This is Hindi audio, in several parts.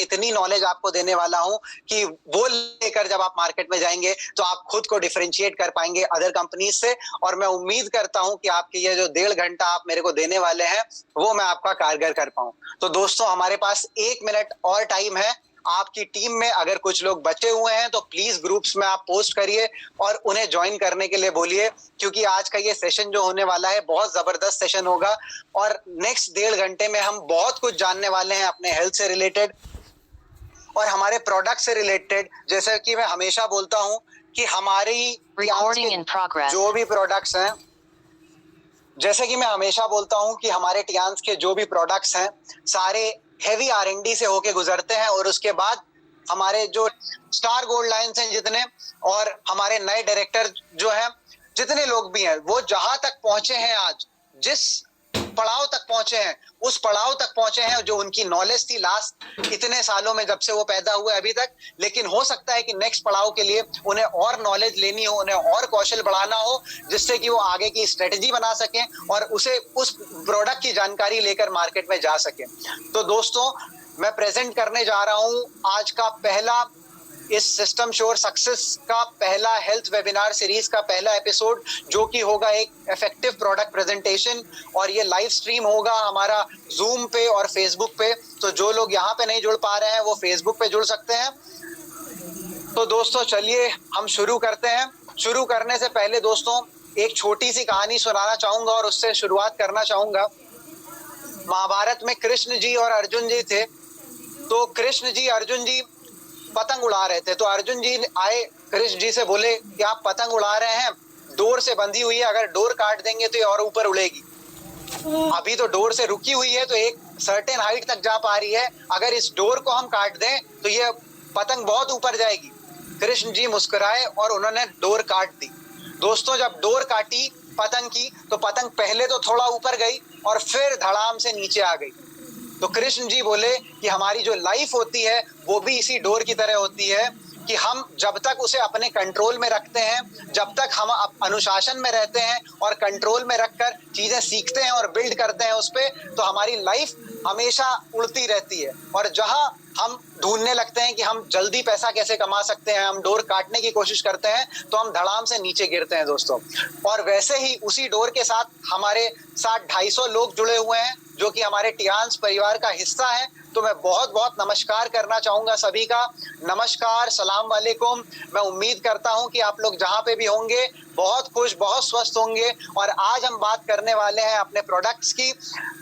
इतनी नॉलेज आपको देने वाला हूं कि वो लेकर जब आप मार्केट में जाएंगे तो आप खुद को डिफरेंशिएट कर पाएंगे अदर कंपनीज से। और मैं उम्मीद करता हूं कि आपके ये जो 1.5 घंटा आप मेरे को देने वाले हैं वो मैं आपका कारगर कर पाऊं। तो दोस्तों हमारे पास 1 मिनट और टाइम है। आपकी टीम में अगर कुछ लोग बचे हुए हैं तो प्लीज ग्रुप्स में आप पोस्ट करिए और उन्हें ज्वाइन करने के लिए बोलिए, क्योंकि आज का ये सेशन जो होने वाला है बहुत जबरदस्त सेशन होगा। और नेक्स्ट 1.5 घंटे में हम बहुत कुछ जानने वाले हैं अपने हेल्थ से रिलेटेड और हमारे प्रोडक्ट से रिलेटेड। जैसे कि मैं हमेशा बोलता हूं कि हमारी जो भी प्रोडक्ट्स हैं, जैसे कि मैं हमेशा बोलता हूं कि हमारे टियांस के जो भी प्रोडक्ट्स हैं सारे हेवी R&D से होके गुजरते हैं और उसके बाद हमारे जो स्टार गोल्ड लाइन्स हैं जितने और हमारे नए डायरेक्टर जो हैं, जितने लोग भी हैं, वो जहां तक पहुंचे हैं आज, जिस पड़ाव तक पहुंचे हैं, उस पड़ाव तक पहुंचे हैं जो उनकी नॉलेज थी लास्ट इतने सालों में जब से वो पैदा हुए अभी तक। लेकिन हो सकता है कि नेक्स्ट पड़ाव के लिए उन्हें और नॉलेज लेनी हो, उन्हें और कौशल बढ़ाना हो, जिससे कि वो आगे की स्ट्रेटेजी बना सकें और उसे उस प्रोडक्ट की जानकारी लेकर मार्केट में जा सकें। तो दोस्तों मैं प्रेजेंट करने जा रहा हूं आज का पहला, इस सिस्टम श्योर सक्सेस का पहला हेल्थ वेबिनार सीरीज का पहला एपिसोड, जो कि होगा एक इफेक्टिव प्रोडक्ट प्रेजेंटेशन। और ये लाइव स्ट्रीम होगा हमारा जूम पे और फेसबुक पे। तो जो लोग यहाँ पे नहीं जुड़ पा रहे हैं वो फेसबुक पे जुड़ सकते हैं। तो दोस्तों चलिए हम शुरू करते हैं। शुरू करने से पहले दोस्तों एक छोटी सी कहानी सुनाना चाहूंगा और उससे शुरुआत करना चाहूंगा। महाभारत में कृष्ण जी और अर्जुन जी थे। तो कृष्ण जी अर्जुन जी पतंग उड़ा रहे थे। तो अर्जुन जी आए कृष्ण जी से, बोले कि आप पतंग उड़ा रहे हैं, डोर से बंधी हुई है, अगर डोर काट देंगे तो ये और ऊपर उड़ेगी। अभी तो डोर से रुकी हुई है तो एक सर्टेन हाइट तक जा पा रही है, अगर इस डोर को हम काट दें तो ये पतंग बहुत ऊपर जाएगी। कृष्ण जी मुस्कुराए और उन्होंने डोर काट दी। दोस्तों जब डोर काटी पतंग की तो पतंग पहले तो थोड़ा ऊपर गई और फिर धड़ाम से नीचे आ गई। तो कृष्ण जी बोले कि हमारी जो लाइफ होती है वो भी इसी डोर की तरह होती है कि हम जब तक उसे अपने कंट्रोल में रखते हैं, जब तक हम अनुशासन में रहते हैं और कंट्रोल में रखकर चीजें सीखते हैं और बिल्ड करते हैं उस पे, तो हमारी लाइफ हमेशा उड़ती रहती है। और जहां हम ढूंढने लगते हैं कि हम जल्दी पैसा कैसे कमा सकते हैं, हम डोर काटने की कोशिश करते हैं तो हम धड़ाम से नीचे गिरते हैं दोस्तों। और वैसे ही उसी डोर के साथ हमारे साथ 250 लोग जुड़े हुए हैं जो कि हमारे टियांस परिवार का हिस्सा है। तो मैं बहुत बहुत नमस्कार करना चाहूंगा सभी का। नमस्कार, सलाम वालेकुम। मैं उम्मीद करता हूं कि आप लोग जहां पे भी होंगे बहुत खुश, बहुत स्वस्थ होंगे। और आज हम बात करने वाले हैं अपने प्रोडक्ट्स की।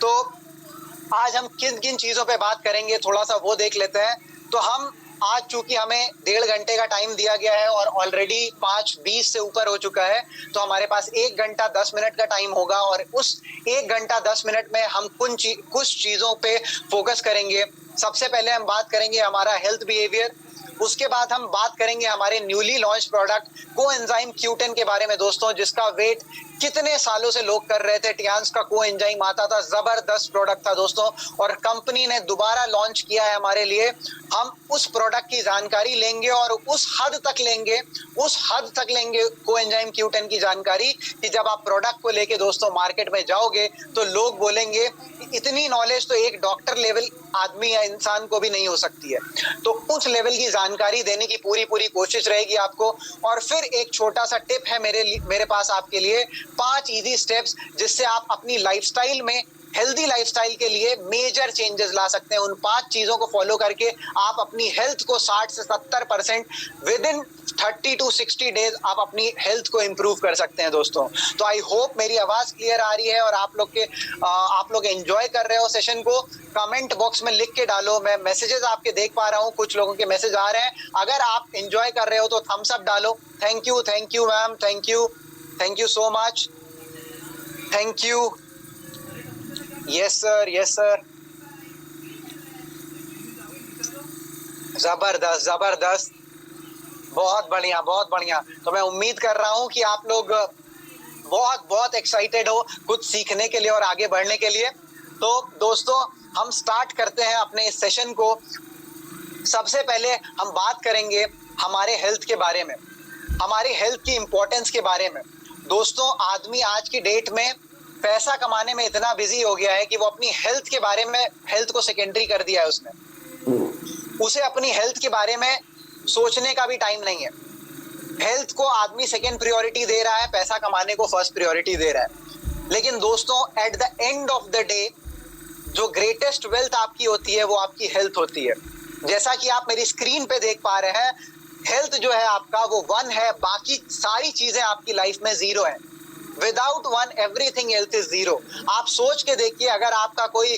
तो आज हम किन किन चीजों पे बात करेंगे थोड़ा सा वो देख लेते हैं। तो हम आज चूंकि हमें 1.5 घंटे का टाइम दिया गया है और ऑलरेडी 5:20 से ऊपर हो चुका है, तो हमारे पास 1 घंटा 10 मिनट का टाइम होगा और उस 1 घंटा 10 मिनट में हम कुछ चीजों पे फोकस करेंगे। सबसे पहले हम बात करेंगे हमारा हेल्थ बिहेवियर, उसके बाद हम बात करेंगे हमारे newly launch product coenzyme Q10 के बारे में दोस्तों, जिसका वेट कितने सालों से लोग कर रहे थे। टियांस का कोएंजाइम आता था, जबरदस्त प्रोडक्ट था दोस्तों और कंपनी ने दोबारा लॉन्च किया है हमारे लिए। हम उस प्रोडक्ट की जानकारी लेंगे और उस हद तक लेंगे कोएंजाइम Q10 की जानकारी कि जब आप प्रोडक्ट को लेके दोस्तों मार्केट में जाओगे तो लोग बोलेंगे इतनी नॉलेज तो एक डॉक्टर लेवल आदमी या इंसान को भी नहीं हो सकती है। तो उस लेवल की जानकारी देने की पूरी कोशिश रहेगी आपको। और फिर एक छोटा सा टिप है मेरे पास आपके लिए, 5 इजी स्टेप्स जिससे आप अपनी लाइफस्टाइल में, हेल्दी लाइफस्टाइल के लिए मेजर चेंजेस ला सकते हैं। उन 5 चीजों को फॉलो करके आप अपनी हेल्थ को 60 से 70% विद इन 30 to 60 डेज आप अपनी हेल्थ को इंप्रूव कर सकते हैं दोस्तों। तो आई होप मेरी आवाज क्लियर आ रही है और आप लोग एंजॉय कर रहे हो सेशन को। कमेंट बॉक्स में लिख के डालो, मैं मैसेजेस आपके देख पा रहा हूँ, कुछ लोगों के मैसेज आ रहे हैं। अगर आप एंजॉय कर रहे हो तो थम्स अप डालो। Thank you ma'am, thank you so much, thank you. Yes sir, जबरदस्त, बहुत बढ़िया। तो मैं उम्मीद कर रहा हूं कि आप लोग बहुत एक्साइटेड हो कुछ सीखने के लिए और आगे बढ़ने के लिए। तो दोस्तों हम स्टार्ट करते हैं अपने इस सेशन को। सबसे पहले हम बात करेंगे हमारे हेल्थ के बारे में, हमारी हेल्थ की इंपॉर्टेंस के बारे में। दोस्तों आदमी आज की डेट में पैसा कमाने में इतना बिजी हो गया है कि वो अपनी हेल्थ के बारे में, हेल्थ को सेकेंडरी कर दिया है उसने। उसे अपनी हेल्थ के बारे में सोचने का भी टाइम नहीं है। हेल्थ को आदमी सेकेंड प्रायोरिटी दे रहा है, पैसा कमाने को फर्स्ट प्रायोरिटी दे रहा है। लेकिन दोस्तों, at the end of the day जो ग्रेटेस्ट वेल्थ आपकी होती है वो आपकी हेल्थ होती है। जैसा कि आप मेरी स्क्रीन पे देख पा रहे हैं, हेल्थ जो है आपका वो 1 है, बाकी सारी चीजें आपकी लाइफ में 0 है। Without 1 everything else is 0। आप सोच के देखिए, अगर आपका कोई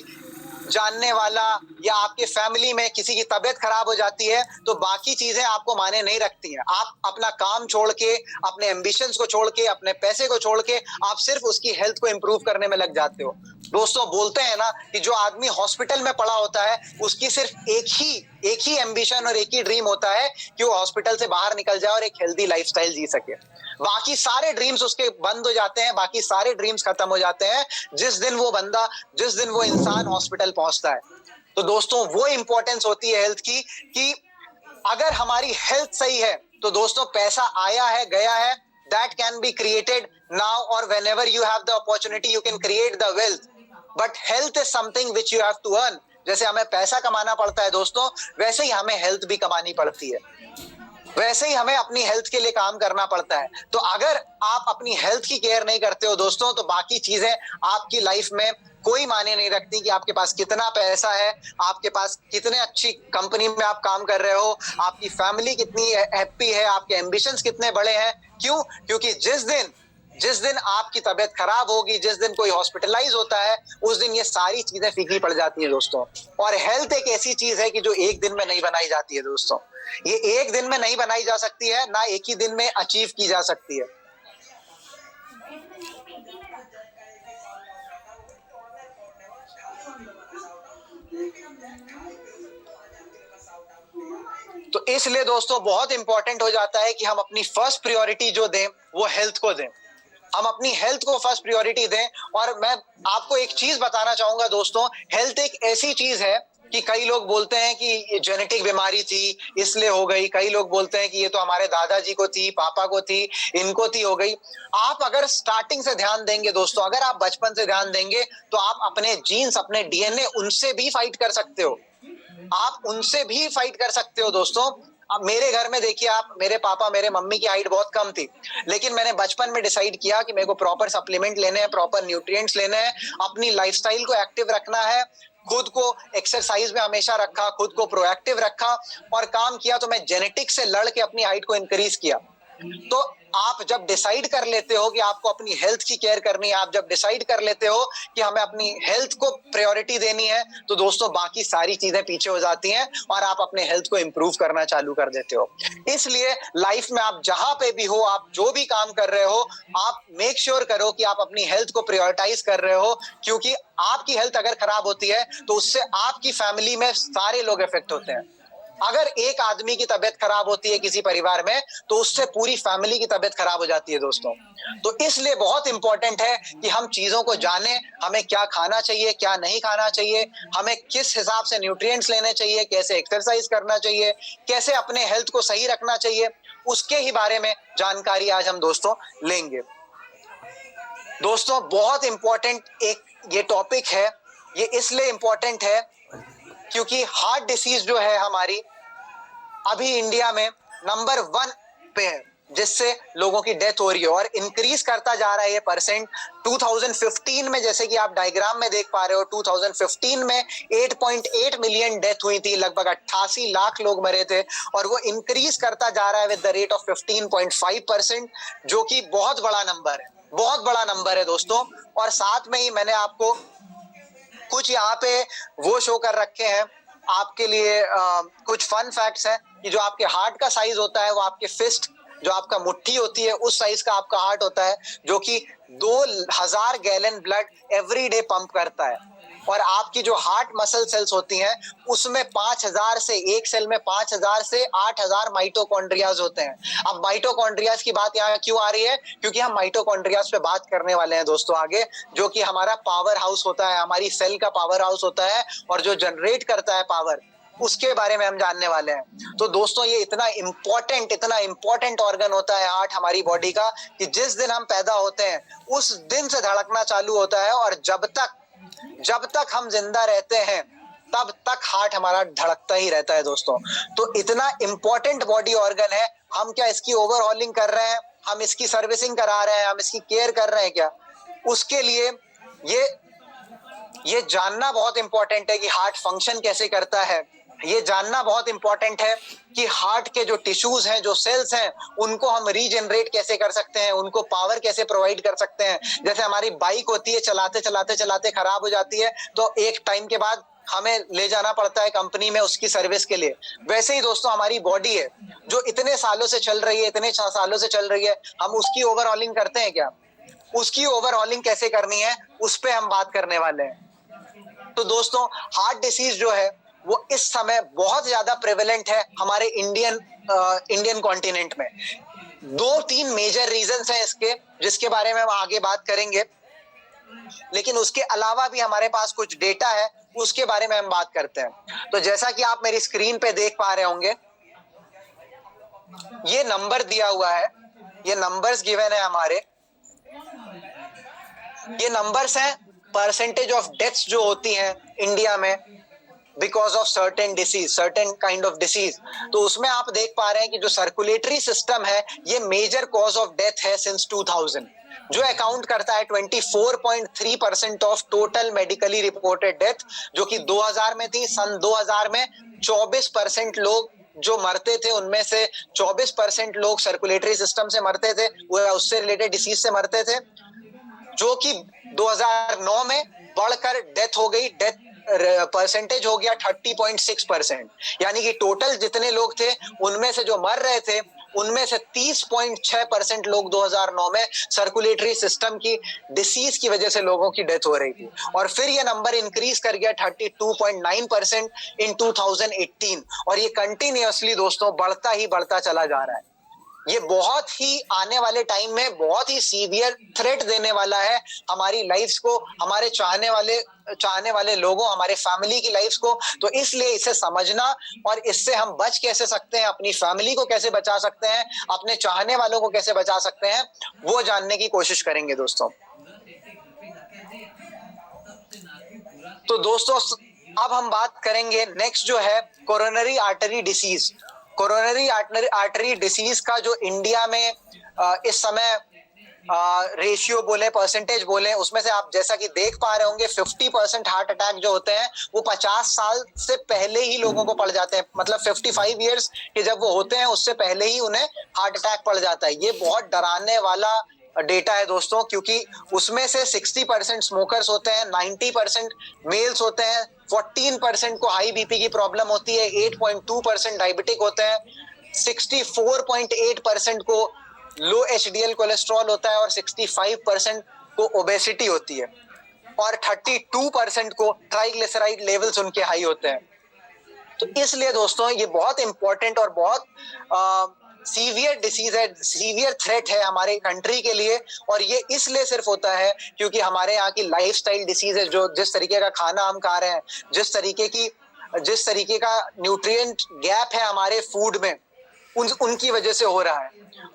जानने वाला या आपके फैमिली में किसी की तबीयत खराब हो जाती है तो बाकी चीजें आपको माने नहीं रखती हैं। आप अपना काम छोड़ के, अपने एम्बिशंस को छोड़ के, अपने पैसे को छोड़ के आप सिर्फ उसकी हेल्थ को इंप्रूव करने में लग जाते हो। दोस्तों, बोलते हैं ना कि जो आदमी हॉस्पिटल में पड़ा होता है उसकी सिर्फ एक ही एम्बिशन और एक ही ड्रीम होता है कि वो हॉस्पिटल से बाहर निकल जाए और एक हेल्दी लाइफस्टाइल जी सके। बाकी सारे ड्रीम्स उसके बंद हो जाते हैं, बाकी सारे ड्रीम्स खत्म हो जाते हैं जिस दिन वो इंसान हॉस्पिटल पहुंचता है। तो दोस्तों, वो इंपॉर्टेंस होती है हेल्थ की कि अगर हमारी हेल्थ सही है तो दोस्तों पैसा आया है, गया है, that can be created now or whenever you have the opportunity you can create the wealth, but health is something which you have to earn। जैसे हमें पैसा कमाना पड़ता है दोस्तों, वैसे ही हमें हेल्थ भी कमानी पड़ती है, वैसे ही हमें अपनी हेल्थ के लिए काम करना पड़ता है। तो अगर आप अपनी हेल्थ की केयर नहीं करते हो दोस्तों, तो बाकी चीजें आपकी लाइफ में कोई मायने नहीं रखती कि आपके पास कितना पैसा है, आपके पास कितने अच्छी कंपनी में आप काम कर रहे हो, आपकी फैमिली कितनी हैप्पी है, आपके एम्बिशंस कितने बड़े हैं। क्यों? क्योंकि जिस दिन आपकी तबीयत खराब होगी, जिस दिन कोई हॉस्पिटलाइज होता है, उस दिन ये सारी चीजें फीकी पड़ जाती है दोस्तों। और हेल्थ एक ऐसी चीज है कि जो एक दिन में नहीं बनाई जाती है दोस्तों। ये एक दिन में नहीं बनाई जा सकती है, ना एक ही दिन में अचीव की जा सकती है। तो इसलिए दोस्तों बहुत इंपॉर्टेंट हो जाता है कि हम अपनी फर्स्ट प्रायोरिटी जो दें वो हेल्थ को दें। हम अपनी हेल्थ को फर्स्ट प्रायोरिटी दें। और मैं आपको एक चीज बताना चाहूंगा दोस्तों, हेल्थ एक ऐसी चीज है कि कई लोग बोलते हैं कि ये जेनेटिक बीमारी थी इसलिए हो गई, कई लोग बोलते हैं कि ये तो हमारे दादाजी को थी, पापा को थी, इनको थी, हो गई। आप अगर स्टार्टिंग से ध्यान देंगे दोस्तों, अगर आप बचपन से ध्यान देंगे तो आप अपने जीन्स, अपने डीएनए, उनसे भी फाइट कर सकते हो। आप उनसे भी फाइट कर सकते हो दोस्तों। अब मेरे घर में देखिए आप, मेरे पापा, मेरे मम्मी की हाइट बहुत कम थी, लेकिन मैंने बचपन में डिसाइड किया कि मेरे को प्रॉपर सप्लीमेंट लेने हैं, प्रॉपर न्यूट्रिएंट्स लेने हैं, अपनी लाइफस्टाइल को एक्टिव रखना है, खुद को एक्सरसाइज में हमेशा रखा, खुद को प्रोएक्टिव रखा और काम किया। तो मैं जेनेटिक्स से लड़ के अपनी हाइट को इंक्रीज किया। तो आप जब डिसाइड कर लेते हो कि आपको अपनी हेल्थ की केयर करनी है, आप जब डिसाइड कर लेते हो कि हमें अपनी हेल्थ को प्रायोरिटी देनी है, तो दोस्तों बाकी सारी चीजें पीछे हो जाती हैं और आप अपने हेल्थ को इंप्रूव करना चालू कर देते हो। इसलिए लाइफ में आप जहां पे भी हो, आप जो भी काम कर रहे हो, आप मेक श्योर करो कि आप अपनी हेल्थ को प्रायोरिटाइज कर रहे हो, क्योंकि आपकी हेल्थ अगर खराब होती है तो उससे आपकी फैमिली में सारे लोग इफेक्ट होते हैं। अगर एक आदमी की तबीयत खराब होती है किसी परिवार में, तो उससे पूरी फैमिली की तबीयत खराब हो जाती है दोस्तों। तो इसलिए बहुत इंपॉर्टेंट है कि हम चीजों को जानें, हमें क्या खाना चाहिए, क्या नहीं खाना चाहिए, हमें किस हिसाब से न्यूट्रिएंट्स लेने चाहिए, कैसे एक्सरसाइज करना चाहिए, कैसे अपने हेल्थ को सही रखना चाहिए, उसके ही बारे में जानकारी आज हम दोस्तों लेंगे। दोस्तों बहुत इंपॉर्टेंट एक ये टॉपिक है। ये इसलिए इंपॉर्टेंट है क्योंकि हार्ट डिसीज जो है हमारी अभी इंडिया में नंबर 1 पे है, जिससे लोगों की डेथ हो रही है और इंक्रीज करता जा रहा है ये परसेंट। 2015 में, जैसे कि आप डायग्राम में देख पा रहे हो, 2015 में 8.8 मिलियन डेथ हुई थी, लगभग 88 लाख लोग मरे थे, और वो इंक्रीज करता जा रहा है विद द रेट ऑफ 15.5%, जो कि बहुत बड़ा नंबर है, बहुत बड़ा नंबर है दोस्तों। और साथ में ही मैंने आपको कुछ यहाँ पे वो शो कर रखे हैं आपके लिए, कुछ फन फैक्ट्स हैं कि जो आपके हार्ट का साइज होता है वो आपके फिस्ट, जो आपका मुट्ठी होती है उस साइज का आपका हार्ट होता है, जो कि 2000 gallon blood every day pump करता है। और आपकी जो हार्ट मसल सेल्स होती हैं उसमें 5000 से, एक सेल में 5000 से 8000 माइटोकॉन्ड्रियाज होते हैं। अब माइटोकॉन्ड्रियाज की बात यहाँ क्यों आ रही है? क्योंकि हम माइटोकॉन्ड्रियाज पे बात करने वाले हैं दोस्तों आगे, जो कि हमारा पावर हाउस होता है, हमारी सेल का पावर हाउस होता है और जो जनरेट करता है पावर, उसके बारे में हम जानने वाले हैं। तो दोस्तों ये इतना इंपॉर्टेंट ऑर्गन होता है हार्ट हमारी बॉडी का, कि जिस दिन हम पैदा होते हैं उस दिन से धड़कना चालू होता है, और जब तक हम जिंदा रहते हैं तब तक हार्ट हमारा धड़कता ही रहता है दोस्तों। तो इतना इंपॉर्टेंट बॉडी ऑर्गन है, हम क्या इसकी ओवरहॉलिंग कर रहे हैं, हम इसकी सर्विसिंग करा रहे हैं, हम इसकी केयर कर रहे हैं क्या? उसके लिए ये जानना बहुत इंपॉर्टेंट है कि हार्ट फंक्शन कैसे करता है। ये जानना बहुत इंपॉर्टेंट है कि हार्ट के जो टिश्यूज हैं, जो सेल्स हैं, उनको हम रीजनरेट कैसे कर सकते हैं, उनको पावर कैसे प्रोवाइड कर सकते हैं। जैसे हमारी बाइक होती है, चलाते चलाते चलाते खराब हो जाती है, तो एक टाइम के बाद हमें ले जाना पड़ता है कंपनी में उसकी सर्विस के लिए। वैसे ही दोस्तों हमारी बॉडी है जो इतने सालों से चल रही है, इतने सालों से चल रही है, हम उसकी ओवरहॉलिंग करते हैं क्या? उसकी ओवरहॉलिंग कैसे करनी है, उस पे हम बात करने वाले हैं। तो दोस्तों हार्ट डिसीज जो है वो इस समय बहुत ज्यादा प्रेवलेंट है हमारे इंडियन कॉन्टिनेंट में। 2-3 मेजर रीजंस हैं इसके, जिसके बारे में हम आगे बात करेंगे, लेकिन उसके अलावा भी हमारे पास कुछ डेटा है, उसके बारे में हम बात करते हैं। तो जैसा कि आप मेरी स्क्रीन पे देख पा रहे होंगे, ये नंबर दिया हुआ है, ये नंबर्स गिवन है हमारे, ये नंबर्स हैं परसेंटेज ऑफ डेथ्स जो होती हैं इंडिया में because of certain disease, certain kind of disease. तो उसमें आप देख पा रहे हैं कि जो सर्कुलेटरी सिस्टम है ये मेजर कॉज ऑफ डेथ है सिंस 2000, जो अकाउंट करता है 24.3% of total medically reported death, जो कि 2000 में थी। सन 2000 में 24% लोग जो मरते थे, उनमें से 24% लोग सर्कुलेटरी सिस्टम से मरते थे, वो उससे रिलेटेड डिसीज से मरते थे, जो कि 2009 में बढ़कर डेथ हो गई, डेथ परसेंटेज हो गया 30.6%। यानी कि टोटल जितने लोग थे उनमें से जो मर रहे थे उनमें से 30.6% लोग 2009 में सर्कुलेटरी सिस्टम की डिसीज की वजह से लोगों की डेथ हो रही थी। और फिर ये नंबर इंक्रीज कर गया 32.9% इन 2018, और ये कंटिन्यूअसली दोस्तों बढ़ता ही बढ़ता चला जा रहा है। ये बहुत ही आने वाले टाइम में बहुत ही सीवियर थ्रेट देने वाला है हमारी लाइफ्स को, हमारे चाहने वाले लोगों, हमारे फैमिली की लाइफ्स को। तो इसलिए इसे समझना और इससे हम बच कैसे सकते हैं, अपनी फैमिली को कैसे बचा सकते हैं, अपने चाहने वालों को कैसे बचा सकते हैं, वो जानने की कोशिश करेंगे दोस्तों। तो दोस्तों अब हम बात करेंगे नेक्स्ट जो है coronary artery disease. Coronary artery disease का जो इंडिया में इस समय रेशियो बोले, परसेंटेज बोले, उसमें से आप जैसा कि देख पा रहे होंगे 50% हार्ट अटैक जो होते हैं वो 50 साल से पहले ही लोगों को पड़ जाते हैं। मतलब 55 इयर्स के जब वो होते हैं उससे पहले ही उन्हें हार्ट अटैक पड़ जाता है। ये बहुत डराने वाला डेटा है दोस्तों, क्योंकि उसमें से 60% स्मोकर्स होते हैं, 90% मेल्स होते हैं, 14% को हाई बीपी की प्रॉब्लम होती है, 8.2% डायबिटिक होते हैं, 64.8% को लो एचडीएल कोलेस्ट्रॉल होता है और 65% को ओबेसिटी होती है, और 32% को ट्राइग्लिसराइड लेवल्स उनके हाई होते हैं। तो इसलिए दोस्तों ये बहुत इंपॉर्टेंट और बहुत सीवियर डिसीज है, सीवियर थ्रेट है हमारे कंट्री के लिए। और ये इसलिए सिर्फ होता है क्योंकि हमारे यहाँ की लाइफस्टाइल डिसीज है, जो जिस तरीके का खाना हम खा रहे हैं, जिस तरीके का न्यूट्रिएंट गैप है हमारे फूड में, उनकी वजह से हो रहा है।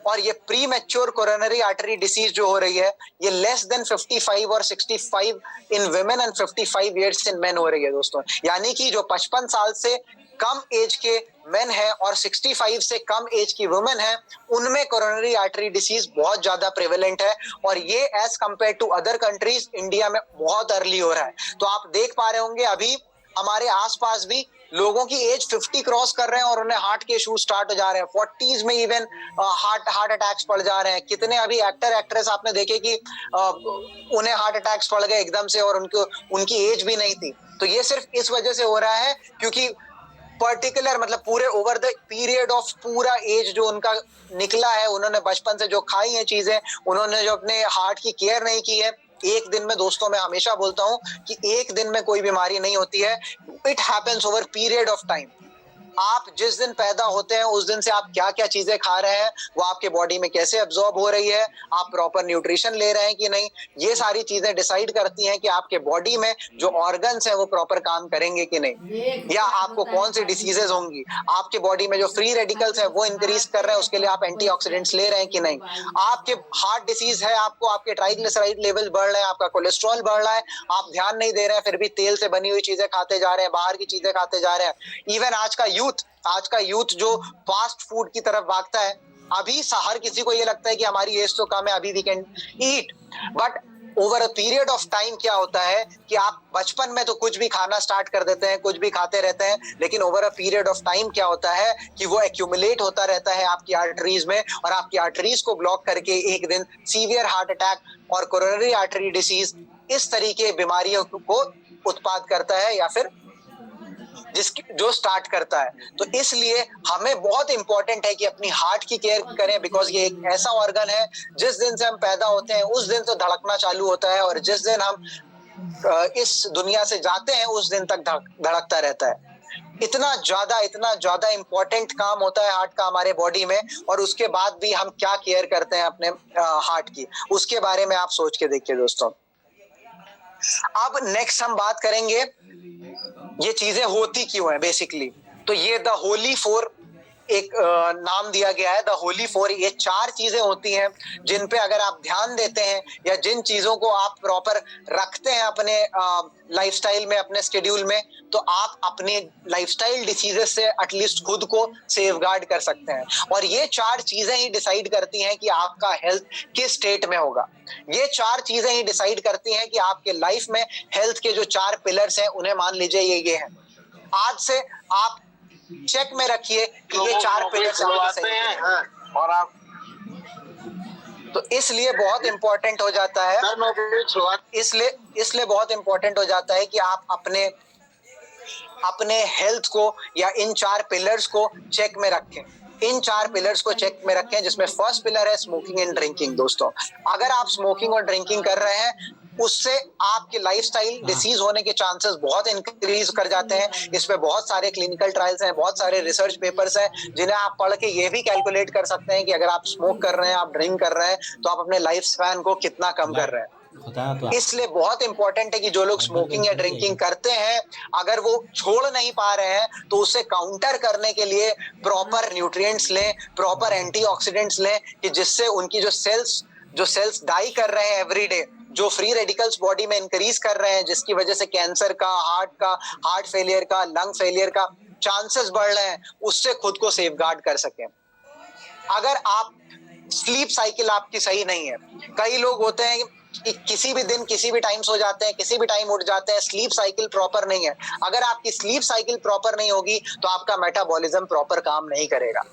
और ये pre mature coronary artery disease जो हो रही है ये लेस देन 55 और 65 इन women and 55 years in main हो रही है दोस्तों। यानी कि जो 55 साल से कम एज के मेन है और 65 से कम एज की वुमेन है, उनमें कोरोनरी आर्टरी डिसीज बहुत ज्यादा प्रेवलेंट है। और ये as compare to other countries India में बहुत अर्ली हो रहा है। तो आप देख पा रहे होंगे अभी हमारे आसपास भी लोगों की एज 50 क्रॉस कर रहे हैं और उन्हें हार्ट के इश्यूज स्टार्ट हो जा रहे हैं, 40s में इवन हार्ट अटैक्स पड़ जा रहे हैं। कितने अभी एक्टर एक्ट्रेस आपने देखे कि उन्हें हार्ट अटैक्स पड़ गए एकदम से, और उनकी एज भी नहीं थी। तो ये सिर्फ इस वजह से हो रहा है क्योंकि पर्टिकुलर मतलब पूरे ओवर द पीरियड ऑफ पूरा एज जो उनका निकला है, उन्होंने बचपन से जो खाई हैं चीजें, उन्होंने जो अपने हार्ट की केयर नहीं की है। एक दिन में दोस्तों मैं हमेशा बोलता हूं कि एक दिन में कोई बीमारी नहीं होती है, it happens over period of time. आप जिस दिन पैदा होते हैं उस दिन से आप क्या क्या चीजें खा रहे हैं, वो आपके बॉडी में कैसे एब्जॉर्ब हो रही है, आप प्रॉपर न्यूट्रिशन ले रहे हैं कि नहीं, ये सारी चीजें डिसाइड करती हैं कि आपके बॉडी में जो ऑर्गन्स हैं वो प्रॉपर काम करेंगे कि नहीं, या आपको कौन सी डिसीजेज होंगी। आपके बॉडी में जो फ्री रेडिकल्स है वो इंक्रीज कर रहे हैं, उसके लिए आप एंटीऑक्सीडेंट्स ले रहे हैं कि नहीं। आपके हार्ट डिसीज है, आपको आपके ट्राइग्लिसराइड लेवल बढ़ रहे हैं, आपका कोलेस्ट्रॉल बढ़ रहा है, आप ध्यान नहीं दे रहे हैं, फिर भी तेल से बनी हुई चीजें खाते जा रहे हैं, बाहर की चीजें खाते जा रहे हैं। इवन आज का यूथ जो फास्ट फूड की तरफ भागता है, अभी हर किसी को ये लगता है कि हमारी एज तो कम है, अभी we can eat, but over a period of time क्या होता है कि आप बचपन में तो कुछ भी खाना स्टार्ट कर देते हैं, कुछ भी खाते रहते हैं, लेकिन over a period of time क्या होता है कि वो एक्यूमुलेट होता रहता है आपकी आर्टरीज में, और आपकी आर्टरीज को ब्लॉक करके एक दिन सीवियर हार्ट अटैक और कोरोनरी आर्टरी डिसीज इस तरीके बीमारियों को उत्पाद करता है, या फिर जो स्टार्ट करता है। तो इसलिए हमें बहुत इंपॉर्टेंट है कि अपनी हार्ट की केयर करें, बिकॉज ये एक ऐसा ऑर्गन है जिस दिन से हम पैदा होते हैं उस दिन से धड़कना चालू होता है, और जिस दिन हम इस दुनिया से जाते हैं उस दिन तक धड़कता रहता है। इतना ज्यादा इंपॉर्टेंट काम होता है हार्ट का हमारे बॉडी में, और उसके बाद भी हम क्या केयर करते हैं अपने हार्ट की, उसके बारे में आप सोच के देखिए दोस्तों। अब नेक्स्ट हम बात करेंगे ये चीजें होती क्यों है बेसिकली। तो ये द होली फोर एक नाम दिया गया है, द होली फोर। ये 4 चीजें होती हैं जिन पे अगर आप ध्यान देते हैं, या जिन चीजों को आप प्रॉपर रखते हैं अपने लाइफस्टाइल में, अपने शेड्यूल में, तो आप अपने लाइफस्टाइल डिसीजेस से एटलीस्ट खुद को सेफगार्ड कर सकते हैं। और ये 4 चीजें ही डिसाइड करती हैं कि आपका हेल्थ किस स्टेट में होगा। ये 4 चीजें ही डिसाइड करती हैं कि आपके लाइफ में हेल्थ के जो 4 पिलर्स हैं, उन्हें मान लीजिए ये हैं। आज से आप चेक में रखिए कि ये 4 पिलर्स सही हैं, और आप तो इसलिए बहुत इंपॉर्टेंट हो जाता है, इसलिए बहुत इंपॉर्टेंट हो जाता है कि आप अपने हेल्थ को या इन 4 पिलर्स को चेक में रखें। इन 4 पिलर्स को चेक में रखें, जिसमें फर्स्ट पिलर है स्मोकिंग एंड ड्रिंकिंग। दोस्तों, अगर आप स्मोकिंग और ड्रिंकिंग कर रहे हैं, उससे आपके लाइफस्टाइल डिसीज होने के चांसेस बहुत इंक्रीज कर जाते हैं। इसमें बहुत सारे क्लिनिकल ट्रायल्स हैं, बहुत सारे रिसर्च पेपर्स हैं, जिन्हें आप पढ़ के ये भी कैलकुलेट कर सकते हैं कि अगर आप स्मोक कर रहे हैं, आप ड्रिंक कर रहे हैं, तो आप अपने लाइफ स्पैन को कितना कम कर रहे हैं। इसलिए बहुत इंपॉर्टेंट है कि जो लोग स्मोकिंग या ड्रिंकिंग करते हैं, अगर वो छोड़ नहीं पा रहे हैं, तो उसे काउंटर करने के लिए प्रॉपर न्यूट्रिएंट्स लें, प्रॉपर एंटीऑक्सीडेंट्स लें, कि जिससे उनकी जो सेल्स डाई कर रहे हैं एवरी डे, जो फ्री रेडिकल्स बॉडी में इंक्रीज कर रहे हैं, जिसकी वजह से कैंसर का, हार्ट फेलियर का, लंग फेलियर का चांसेस बढ़ रहे हैं, उससे खुद को सेफगार्ड कर सकें। अगर आप स्लीप साइकिल आपकी सही नहीं है, कई लोग होते हैं कि किसी भी दिन किसी भी टाइम सो जाते हैं, किसी भी टाइम उठ जाते हैं, स्लीप साइकिल प्रॉपर नहीं है। अगर आपकी स्लीप साइकिल प्रॉपर नहीं होगी तो आपका मेटाबॉलिज्म प्रॉपर काम नहीं करेगा।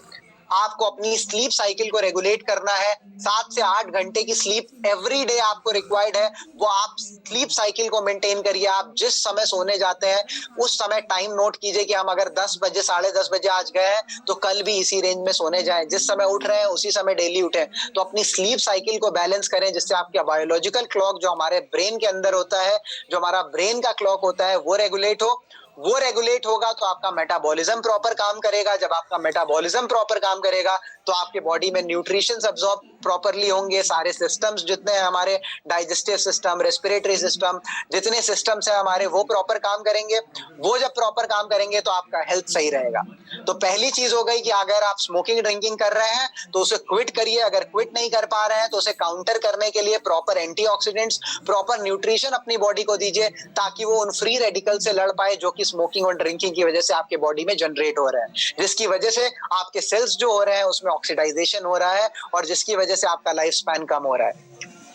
आपको अपनी स्लीप साइकिल को रेगुलेट करना है। 7 से 8 घंटे की स्लीप एवरी डे आपको रिक्वायर्ड है, वो आप स्लीप साइकिल को मेंटेन करिए। आप जिस समय सोने जाते हैं उस समय टाइम नोट कीजिए कि हम अगर 10 बजे 10:30 बजे आज गए हैं तो कल भी इसी रेंज में सोने जाएं। जिस समय उठ रहे हैं उसी समय डेली उठें। तो अपनी स्लीप साइकिल को बैलेंस करें, जिससे आपका बायोलॉजिकल क्लॉक जो हमारे ब्रेन के अंदर होता है, जो हमारा ब्रेन का क्लॉक होता है, वो रेगुलेट हो। वो रेगुलेट होगा तो आपका मेटाबॉलिज्म प्रॉपर काम करेगा। जब आपका मेटाबॉलिज्म प्रॉपर काम करेगा तो आपके बॉडी में न्यूट्रिशंस अब्सॉर्ब प्रॉपरली होंगे। सारे सिस्टम्स जितने हैं हमारे, डाइजेस्टिव सिस्टम, रेस्पिरेटरी सिस्टम, जितने सिस्टम्स हैं हमारे, वो प्रॉपर काम करेंगे। वो जब प्रॉपर काम करेंगे तो आपका हेल्थ सही रहेगा। तो पहली चीज हो गई कि अगर आप स्मोकिंग ड्रिंकिंग कर रहे हैं तो उसे क्विट करिए। अगर क्विट नहीं कर पा रहे हैं तो उसे काउंटर करने के लिए प्रॉपर एंटीऑक्सीडेंट्स, प्रॉपर न्यूट्रिशन अपनी बॉडी को दीजिए, ताकि वो उन फ्री रेडिकल से लड़ पाए जो कि स्मोकिंग और ड्रिंकिंग की वजह से आपके बॉडी में जनरेट हो रहे हैं, जिसकी वजह से आपके सेल्स जो हो रहे हैं उसमें ऑक्सीडाइजेशन हो रहा है, और जिसकी वजह से आपका लाइफ स्पैन कम हो रहा है।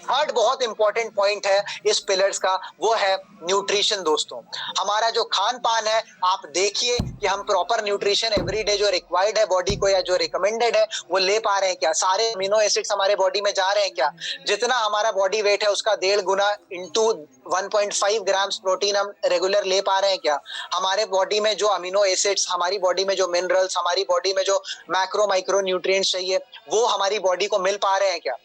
थर्ड बहुत इंपॉर्टेंट पॉइंट है इस पिलर्स का, वो है न्यूट्रिशन। दोस्तों, हमारा जो खान पान है, आप देखिए कि हम प्रॉपर न्यूट्रिशन एवरीडे जो रिक्वायर्ड है बॉडी को, या जो रिकमेंडेड है, वो ले पा रहे हैं क्या? सारे अमीनो एसिड्स हमारे बॉडी में जा रहे हैं क्या? जितना हमारा बॉडी वेट है उसका 1.5 गुना इंटू 1.5 ग्राम्स प्रोटीन हम रेगुलर ले पा रहे हैं क्या? हमारे बॉडी में जो अमीनो एसिड्स, हमारी बॉडी में जो मिनरल्स, हमारी बॉडी में जो मैक्रो माइक्रो न्यूट्रिएंट्स चाहिए, वो हमारी बॉडी को मिल पा रहे हैं क्या?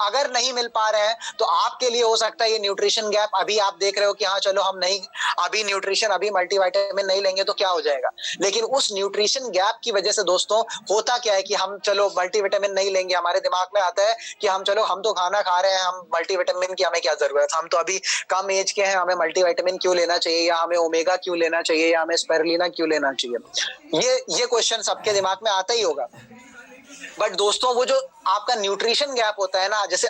अगर नहीं मिल पा रहे हैं तो आपके लिए हो सकता है ये न्यूट्रिशन गैप, अभी आप देख रहे हो कि हाँ चलो हम नहीं, अभी न्यूट्रिशन, अभी मल्टीविटामिन नहीं लेंगे तो क्या हो जाएगा, लेकिन उस न्यूट्रिशन गैप की वजह से दोस्तों होता क्या है कि हम चलो मल्टीविटामिन नहीं लेंगे, हमारे दिमाग में आता है कि हम चलो हम तो खाना खा रहे हैं, हम मल्टीविटामिन की हमें क्या जरूरत, हम तो अभी कम एज के हैं, हमें मल्टीविटामिन क्यों लेना चाहिए, या हमें ओमेगा क्यों लेना चाहिए, या हमें स्पिरुलिना क्यों लेना चाहिए। ये क्वेश्चन सबके दिमाग में आता ही होगा। बट दोस्तों वो जो आपका न्यूट्रिशन गैप होता है ना, जैसे